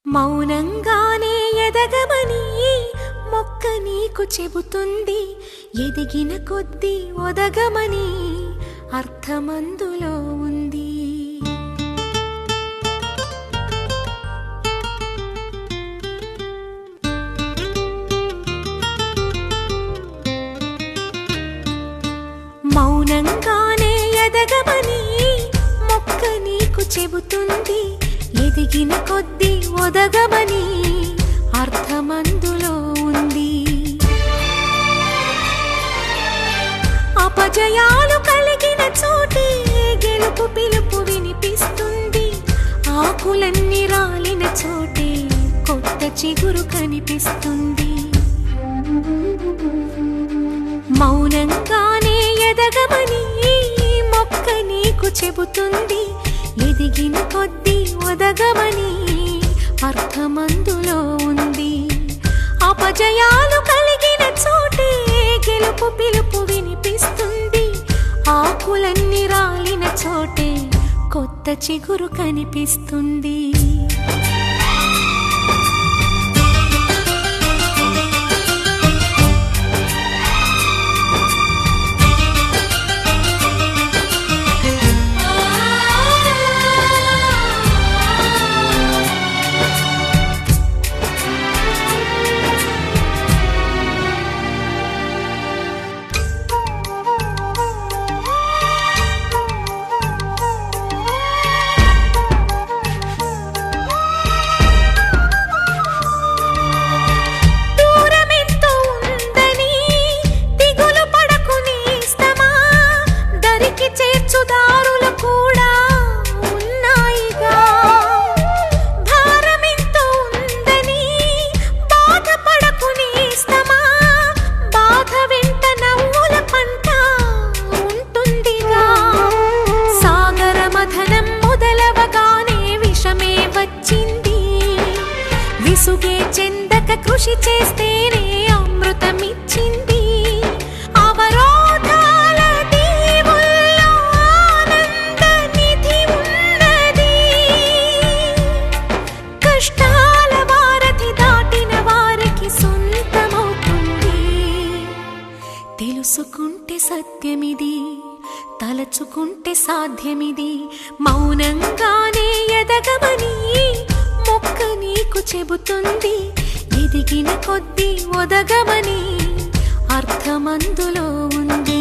మౌనంగానే ఎదగమని మొక్క నీకు చెబుతుంది. ఎదిగిన కొద్దీ ఒదగమని అర్థమందులో ఉంది. మౌనంగానే ఎదగమని మొక్క నీకు చెబుతుంది. ఎదిగిన కొద్దీ ఒదగమని అర్థమందులో ఉంది. అపజయాలు కలిగిన చోటే గెలుపు పిలుపు వినిపిస్తుంది. ఆకులన్నీ రాలిన చోటే కొత్త చిగురు కనిపిస్తుంది. మౌనంగానే ఎదగమని మొక్క నీకు చెబుతుంది. ఎదిగిన కొద్దీ ఒదగమని అర్థమందులో ఉంది. అపజయాలు కలిగిన చోటే గెలుపు పిలుపు వినిపిస్తుంది. ఆకులన్నీ రాలిన చోటే కొత్త చిగురు కనిపిస్తుంది. విసుగే చెందక కృషి చేస్తేనే అమృతమిచ్చింది. అవరోధాల దీవుల్లో ఆనంద నిధి ఉన్నది. కష్టాల వారధి దాటిన వారికి సొంతమవుతుంది. తెలుసుకుంటే సత్యమిది, తలచుకుంటే సాధ్యమిది. మౌనంగానే ఎదగమని మొక్క నీకు చెబుతుంది. ఎదిగిన కొద్దీ ఒదగమని అర్థమందులో ఉంది.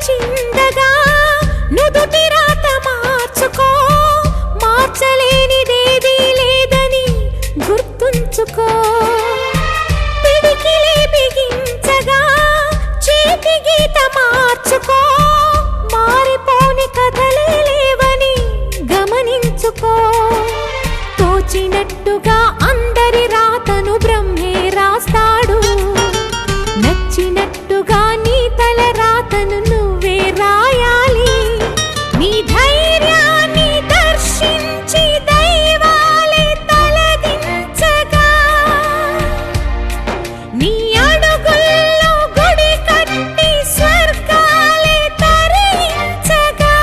చిందగా నుదుటి రాత మార్చుకో. మార్చలేనిదేదీ లేదని గుర్తుంచుకో. పిడికిలి బిగించగా చేతి గీత మార్చుకో. మారిపోని కథలే లేవని గమనించుకో. తోచినట్టుగా అందరి రాతను బ్రహ్మే రాస్తాడు. నచ్చినట్టుగా నీ తల రాతను నువ్వే రాయాలి. నీ ధైర్యాన్ని దర్శించి దైవాలే తలదించగా, నీ అడుగుల్లో గుడి కట్టి స్వర్గాలే తరించగా,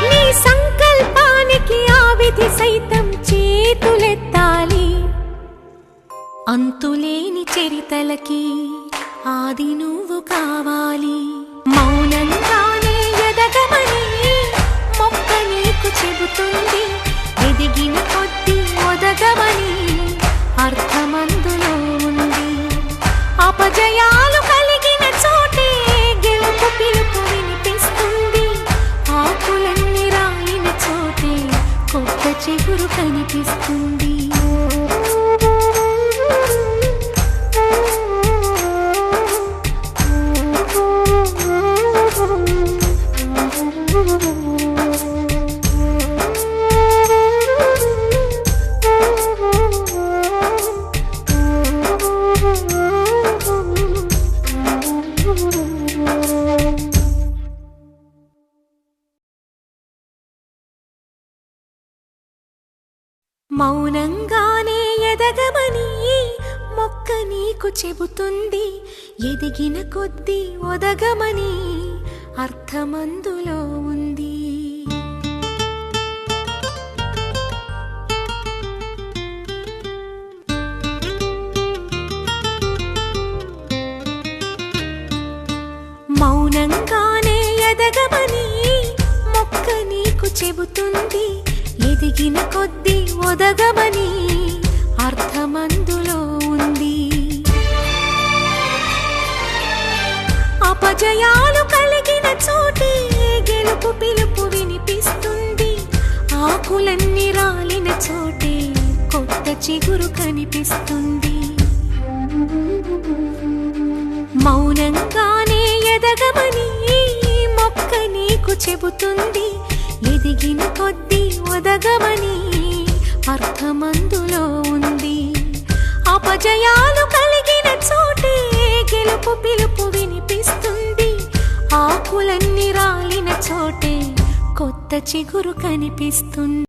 నీ సంకల్పానికి ఆ విధి సైతం చేతులెత్తాలి. అంతులేని చరితలకి ఆది నువ్వు కావాలి. మౌనంగానే ఎదగమని మొక్క నీకు చెబుతుంది. ఎదిగిన కొద్దీ ఒదగమని అర్థమందులో ఉంది. అపజయాలు కలిగిన చోటే గెలుపు పిలుపు వినిపిస్తుంది. ఆకులన్నీ రాలిన చోటే కొత్త చిగురు కనిపిస్తుంది. మౌనంగానే ఎదగమని మొక్క నీకు చెబుతుంది, ఎదిగిన కొద్దీ ఒదగమని అర్థమందులో ఉంది. మౌనంగానే ఎదగమని మొక్క నీకు చెబుతుంది, ఎదిగిన కొద్దీ ఒదగమని అర్థమందులో ఉంది. అపజయాలు కలిగిన చోటే గెలుపు పిలుపు వినిపిస్తుంది, ఆకులన్నీ రాలిన చోటే కొత్త చిగురు కనిపిస్తుంది. మౌనంగానే ఎదగమని మొక్క నీకు చెబుతుంది, ఎదిగిన కొద్దీ ఒదగమని అర్థమందులో ఉంది. అపజయాలు కలిగిన చోటే గెలుపు పిలుపు వినిపిస్తుంది, ఆకులన్నీ రాలిన చోటే కొత్త చిగురు కనిపిస్తుంది.